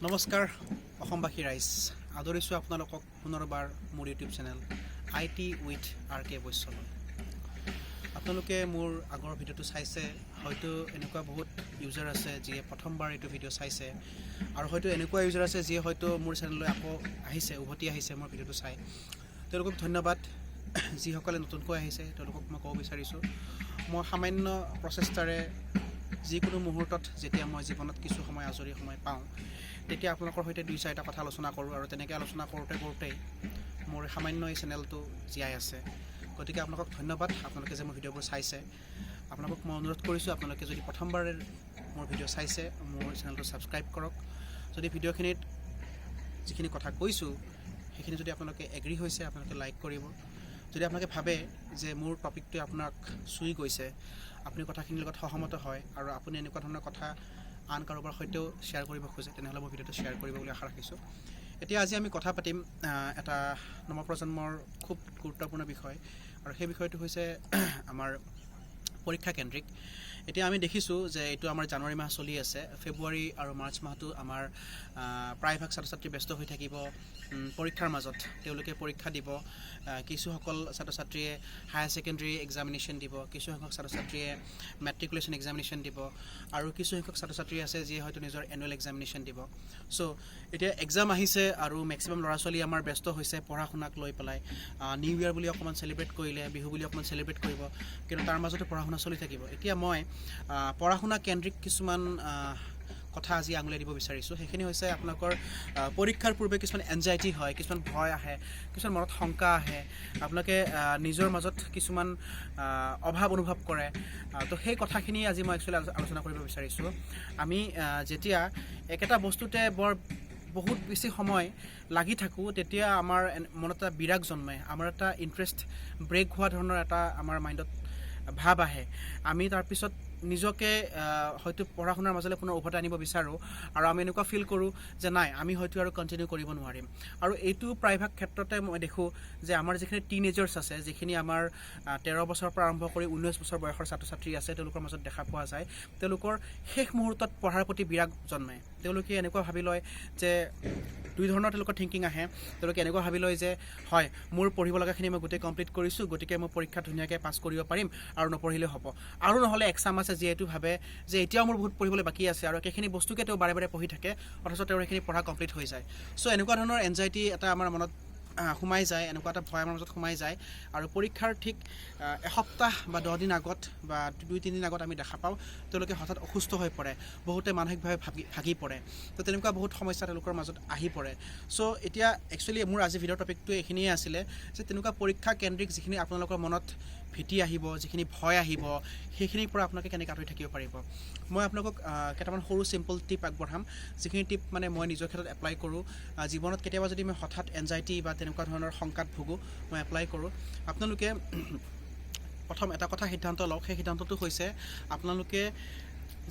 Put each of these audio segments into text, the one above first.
নমস্কাৰ অসমবাসী ৰাইজ আদৰিছোঁ আপোনালোকক পুনৰবাৰ মোৰ YouTube channel IT with K Baishya আপোনালোকে মোৰ আগৰ ভিডিঅ'টো চাইছে হয়তো এনেকুৱা বহুত ইউজাৰ আছে যিয়ে প্ৰথমবাৰ এইটো ভিডিঅ' চাইছে আৰু হয়তো এনেকুৱা ইউজাৰ আছে যিয়ে হয়তো মোৰ চেনেললৈ আকৌ আহিছে উভতি আহিছে মোৰ ভিডিঅ'টো চাই তেওঁলোকক ধন্যবাদ যিসকলে নতুনকৈ আহিছে তেওঁলোকক মই ক'ব বিচাৰিছোঁ মই সামান্য প্ৰচেষ্টাৰে যিকোনো মুহূৰ্তত যেতিয়া মই জীৱনত কিছু সময় আজৰি সময় পাওঁ তেতিয়া আপোনালোকৰ সৈতে দুই চাৰিটা কথা আলোচনা কৰোঁ আৰু তেনেকৈ আলোচনা কৰোঁতে মোৰ সামান্য এই চেনেলটো জীয়াই আছে গতিকে আপোনালোকক ধন্যবাদ আপোনালোকে যে মোৰ ভিডিঅ'বোৰ চাইছে আপোনালোকক মই অনুৰোধ কৰিছোঁ আপোনালোকে যদি প্ৰথমবাৰে মোৰ ভিডিঅ' চাইছে মোৰ চেনেলটো ছাবস্ক্ৰাইব কৰক যদি ভিডিঅ'খিনিত যিখিনি কথা কৈছোঁ সেইখিনি যদি আপোনালোকে এগ্ৰী হৈছে আপোনালোকে লাইক কৰিব যদি আপোনালোকে ভাবে যে মোৰ টপিকটোৱে আপোনাক চুই গৈছে আপুনি কথাখিনিৰ লগত সহমত হয় আৰু আপুনি এনেকুৱা ধৰণৰ কথা আন কাৰোবাৰ সৈতেও শ্বেয়াৰ কৰিব খোজে তেনেহ'লে মই ভিডিঅ'টো শ্বেয়াৰ কৰিব বুলি আশা ৰাখিছোঁ এতিয়া আজি আমি কথা পাতিম এটা নৱপ্ৰজন্মৰ খুব গুৰুত্বপূৰ্ণ বিষয় আৰু সেই বিষয়টো হৈছে আমাৰ পৰীক্ষা কেন্দ্ৰিক এতিয়া আমি দেখিছোঁ যে এইটো আমাৰ জানুৱাৰী মাহ চলি আছে ফেব্ৰুৱাৰী আৰু মাৰ্চ মাহটো আমাৰ প্ৰায়ভাগ ছাত্ৰ ছাত্ৰী ব্যস্ত হৈ থাকিব পৰীক্ষাৰ মাজত তেওঁলোকে পৰীক্ষা দিব কিছুসকল ছাত্ৰ ছাত্ৰীয়ে হায়াৰ ছেকেণ্ডেৰী এক্সামিনেশ্যন দিব কিছুসংখ্যক ছাত্ৰ ছাত্ৰীয়ে মেট্ৰিকুলেশ্যন এক্সামিনেশ্যন দিব আৰু কিছুসংখ্যক ছাত্ৰ ছাত্ৰী আছে যিয়ে হয়তো নিজৰ এনুৱেল এক্সামিনেশ্যন দিব চ' এতিয়া এক্সাম আহিছে আৰু মেক্সিমাম ল'ৰা ছোৱালী আমাৰ ব্যস্ত হৈছে পঢ়া শুনাক লৈ পেলাই নিউ ইয়েৰ বুলি অকণমান চেলিব্ৰেট কৰিলে বিহু বুলি অকণমান চেলিব্ৰেট কৰিব কিন্তু তাৰ মাজতে পঢ়া শুনা চলি থাকিব এতিয়া মই পঢ়া শুনা কেন্দ্ৰিক কিছুমান কথা আজি আঙুলিয়াই দিব বিচাৰিছোঁ সেইখিনি হৈছে আপোনালোকৰ পৰীক্ষাৰ পূৰ্বে কিছুমান এনজাইটি হয় কিছুমান ভয় আহে কিছুমান মনত শংকা আহে আপোনালোকে নিজৰ মাজত কিছুমান অভাৱ অনুভৱ কৰে তো সেই কথাখিনি আজি মই একচুৱেলি আলোচনা কৰিব বিচাৰিছোঁ আমি যেতিয়া একেটা বস্তুতে বহুত বেছি সময় লাগি থাকোঁ তেতিয়া আমাৰ মনত এটা বিৰাগ জন্মে আমাৰ এটা ইণ্টাৰেষ্ট ব্ৰেক হোৱা ধৰণৰ এটা আমাৰ মাইণ্ডত ভাৱ আহে আমি তাৰপিছত নিজকে হয়তো পঢ়া শুনাৰ মাজলৈ পুনৰ উভতাই আনিব বিচাৰোঁ আৰু আমি এনেকুৱা ফিল কৰোঁ যে নাই আমি হয়তো আৰু কণ্টিনিউ কৰিব নোৱাৰিম আৰু এইটো প্ৰায়ভাগ ক্ষেত্ৰতে মই দেখোঁ যে আমাৰ যিখিনি টিনেজাৰ্ছ আছে যিখিনি আমাৰ 13 বছৰৰ পৰা আৰম্ভ কৰি 19 বছৰ বয়সৰ ছাত্ৰ ছাত্ৰী আছে তেওঁলোকৰ মাজত দেখা পোৱা যায় তেওঁলোকৰ শেষ মুহূৰ্তত পঢ়াৰ প্ৰতি বিৰাগ জন্মে তেওঁলোকে এনেকুৱা ভাবি লয় যে দুই ধৰণৰ তেওঁলোকৰ থিংকিং আহে তেওঁলোকে এনেকুৱা ভাবি লয় যে হয় মোৰ পঢ়িব লগাখিনি মই গোটেই কমপ্লিট কৰিছোঁ গতিকে মই পৰীক্ষা ধুনীয়াকৈ পাছ কৰিব পাৰিম আৰু নপঢ়িলেও হ'ব আৰু নহ'লে এক্সাম আছে যিহেতু ভাবে যে এতিয়াও মোৰ বহুত পঢ়িবলৈ বাকী আছে আৰু একেখিনি বস্তুকে তেওঁ বাৰে বাৰে পঢ়ি থাকে অথচ তেওঁৰ সেইখিনি পঢ়া কমপ্লিট হৈ যায় চ' এনেকুৱা ধৰণৰ এনজাইটি এটা আমাৰ মনত সোমাই যায় এনেকুৱা এটা ভয় আমাৰ মাজত সোমাই যায় আৰু পৰীক্ষাৰ ঠিক এসপ্তাহ বা 10 দিন আগত বা 2-3 দিন আগত আমি দেখা পাওঁ তেওঁলোকে হঠাৎ অসুস্থ হৈ পৰে বহুতে মানসিকভাৱে ভাগি পৰে তো তেনেকুৱা বহুত সমস্যা তেওঁলোকৰ মাজত আহি পৰে চ' এতিয়া একচুৱেলি মোৰ আজি ভিডিঅ'ৰ টপিকটো এইখিনিয়ে আছিলে যে তেনেকুৱা পৰীক্ষা কেন্দ্ৰিক যিখিনি আপোনালোকৰ মনত ভীতি আহিব যিখিনি ভয় আহিব সেইখিনিৰ পৰা আপোনালোকে কেনেকৈ আঁতৰি থাকিব পাৰিব মই আপোনালোকক কেইটামান সৰু চিম্পল টিপ আগবঢ়াম যিখিনি টিপ মানে মই নিজৰ ক্ষেত্ৰত এপ্লাই কৰোঁ জীৱনত কেতিয়াবা যদি মই হঠাৎ এনজাইটি বা তেনেকুৱা ধৰণৰ শংকাত ভুগোঁ মই এপ্লাই কৰোঁ আপোনালোকে প্ৰথম এটা কথা সিদ্ধান্ত লওক সেই সিদ্ধান্তটো হৈছে আপোনালোকে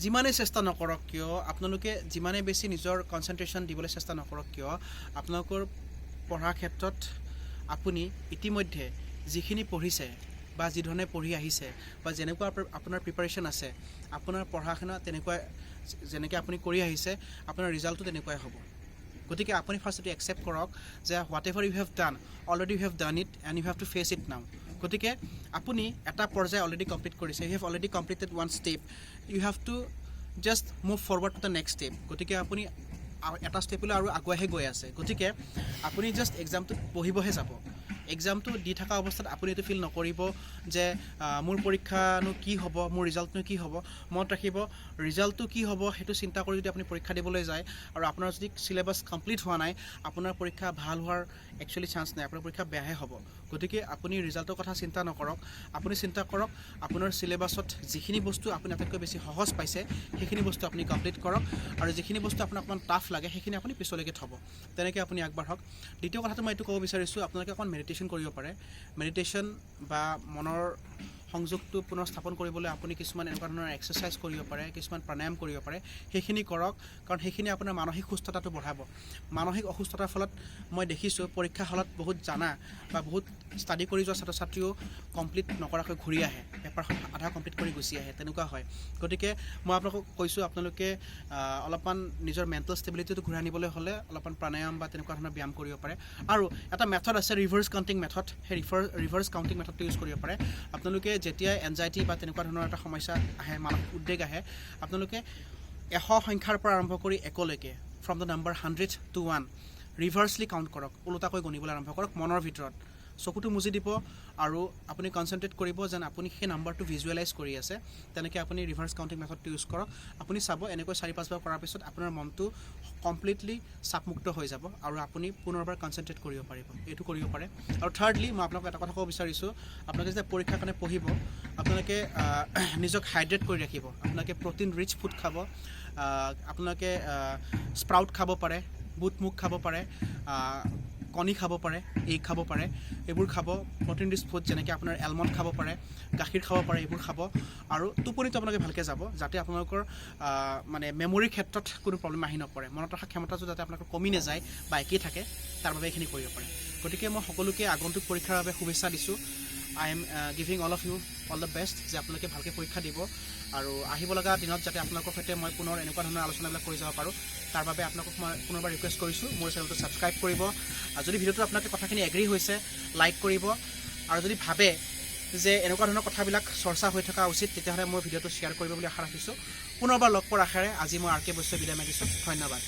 যিমানেই চেষ্টা নকৰক কিয় আপোনালোকে যিমানেই বেছি নিজৰ কনচেনট্ৰেশ্যন দিবলৈ চেষ্টা নকৰক কিয় আপোনালোকৰ পঢ়াৰ ক্ষেত্ৰত আপুনি ইতিমধ্যে যিখিনি পঢ়িছে বা যি ধৰণে পঢ়ি আহিছে বা যেনেকুৱা আপোনাৰ প্ৰিপাৰেশ্যন আছে আপোনাৰ পঢ়া শুনা তেনেকুৱা যেনেকৈ আপুনি কৰি আহিছে আপোনাৰ ৰিজাল্টটো তেনেকুৱাই হ'ব গতিকে আপুনি ফাৰ্ষ্ট এটো একচেপ্ট কৰক যে whatever you have done already you have done it and you have to fetch it now গতিকে আপুনি এটা পৰ্যায় অলৰেডি কমপ্লিট কৰিছে you have already completed one step you have to just move forward to the next step গতিকে আপুনি এটা ষ্টেপলৈ আৰু আগুৱাইহে গৈ আছে গতিকে আপুনি জাষ্ট এক্সামটো পঢ়িবহে যাব এক্সামটো দি থকা অৱস্থাত আপুনি এইটো ফিল নকৰিব যে মোৰ পৰীক্ষানো কি হ'ব মোৰ ৰিজাল্টনো কি হ'ব মনত ৰাখিব ৰিজাল্টটো কি হ'ব সেইটো চিন্তা কৰি যদি আপুনি পৰীক্ষা দিবলৈ যায় আৰু আপোনাৰ যদি চিলেবাছ কমপ্লিট হোৱা নাই আপোনাৰ পৰীক্ষা ভাল হোৱাৰ একচুৱেলি চান্স নাই আপোনাৰ পৰীক্ষা বেয়াহে হ'ব গতিকে আপুনি ৰিজাল্টৰ কথা চিন্তা নকৰক আপুনি চিন্তা কৰক আপোনাৰ চিলেবাছত যিখিনি বস্তু আপুনি আটাইতকৈ বেছি সহজ পাইছে সেইখিনি বস্তু আপুনি কমপ্লিট কৰক আৰু যিখিনি বস্তু আপোনাক অকণমান টাফ লাগে সেইখিনি আপুনি পিছলৈকে থ'ব তেনেকৈ আপুনি আগবাঢ়ক দ্বিতীয় কথাটো মই এইটো ক'ব বিচাৰিছোঁ আপোনালোকে অকণমান মেডিটেশ্যন কৰিব পাৰে মেডিটেশ্যন বা মনৰ সংযোগটো পুনৰ স্থাপন কৰিবলৈ আপুনি কিছুমান এনেকুৱা ধৰণৰ এক্সাৰচাইজ কৰিব পাৰে, কিছুমান প্ৰাণায়াম কৰিব পাৰে, সেইখিনি কৰক, কাৰণ সেইখিনি আপোনাৰ মানসিক সুস্থতাটো বঢ়াব। মানসিক অসুস্থতাৰ ফলত মই দেখিছোঁ পৰীক্ষা হলত বহুত জানা বা বহুত ষ্টাডি কৰি যোৱা ছাত্ৰ ছাত্ৰীও কমপ্লিট নকৰাকৈ ঘূৰি আহে, পেপাৰখন আধা কমপ্লিট কৰি গুচি আহে, তেনেকুৱা হয়। গতিকে মই আপোনালোকক কৈছোঁ, আপোনালোকে অলপমান নিজৰ মেণ্টেল ষ্টেবিলিটিটো ঘূৰাই আনিবলৈ হ'লে অলপমান প্ৰাণায়াম বা তেনেকুৱা ধৰণৰ ব্যায়াম কৰিব পাৰে। আৰু এটা মেথড আছে ৰিভাৰ্ছ কাউণ্টিং মেথড, সেই ৰিভাৰ্ছ কাউণ্টিং মেথডটো ইউজ কৰিব পাৰে। আপোনালোকে যেতিয়া এনজাইটি বা তেনেকুৱা ধৰণৰ এটা সমস্যা আহে, মানসিক উদ্বেগ আহে, আপোনালোকে 100 সংখ্যাৰ পৰা আৰম্ভ কৰি 1 লৈকে, from the number 100 to 1 reversely count কৰক, ওলোটাকৈ গণিবলৈ আৰম্ভ কৰক মনৰ ভিতৰত। চকুটো মুজি দিব আৰু আপুনি কনচেনট্ৰেট কৰিব যেন আপুনি সেই নাম্বাৰটো ভিজুৱেলাইজ কৰি আছে। তেনেকৈ আপুনি ৰিভাৰ্ছ কাউণ্টিং মেথডটো ইউজ কৰক। আপুনি চাব এনেকৈ 4-5 বাৰ কৰাৰ পিছত আপোনাৰ মনটো কমপ্লিটলি চাপমুক্ত হৈ যাব আৰু আপুনি পুনৰবাৰ কনচেনট্ৰেট কৰিব পাৰিব। এইটো কৰিব পাৰে। আৰু থাৰ্ডলি মই আপোনালোকক এটা কথা ক'ব বিচাৰিছোঁ, আপোনালোকে যেতিয়া পৰীক্ষাৰ কাৰণে পঢ়িব, আপোনালোকে নিজক হাইড্ৰেট কৰি ৰাখিব। আপোনালোকে প্ৰ'টিন ৰিচ ফুড খাব, আপোনালোকে স্প্ৰাউট খাব পাৰে, বুট মুগ খাব পাৰে, কণী খাব পাৰে, এগ খাব পাৰে, এইবোৰ খাব। প্ৰ'টিন ৰিচ ফুড যেনেকৈ আপোনাৰ এলমণ্ড খাব পাৰে, গাখীৰ খাব পাৰে, এইবোৰ খাব। আৰু টোপনিটো আপোনালোকে ভালকৈ যাব, যাতে আপোনালোকৰ মানে মেমৰিৰ ক্ষেত্ৰত কোনো প্ৰব্লেম আহি নপৰে, মনত ৰখা ক্ষমতাটো যাতে আপোনালোকৰ কমি নাযায় বা একেই থাকে, তাৰ বাবে এইখিনি কৰিব পাৰে। গতিকে মই সকলোকে আগন্তুক পৰীক্ষাৰ বাবে শুভেচ্ছা দিছোঁ। I am giving all of you all the best, যে আপোনালোকে ভালকৈ পৰীক্ষা দিব আৰু আহিব লগা দিনত যাতে আপোনালোকৰ সৈতে মই পুনৰ এনেকুৱা ধৰণৰ আলোচনাবিলাক কৰি যাব পাৰোঁ, তাৰ বাবে আপোনালোকক মই পুনৰবাৰ ৰিকুৱেষ্ট কৰিছোঁ মোৰ চেনেলটো ছাবস্ক্ৰাইব কৰিব। যদি ভিডিঅ'টো আপোনালোকে কথাখিনি এগ্ৰী হৈছে, লাইক কৰিব, আৰু যদি ভাবে যে এনেকুৱা ধৰণৰ কথাবিলাক চৰ্চা হৈ থকা উচিত, তেতিয়াহ'লে মই ভিডিঅ'টো শ্বেয়াৰ কৰিব বুলি আশা ৰাখিছোঁ। পুনৰবাৰ লগ পোৱাৰ আশাৰে আজি মই আৰ কে বৈশ্যই বিদায় মাগিছোঁ। ধন্যবাদ।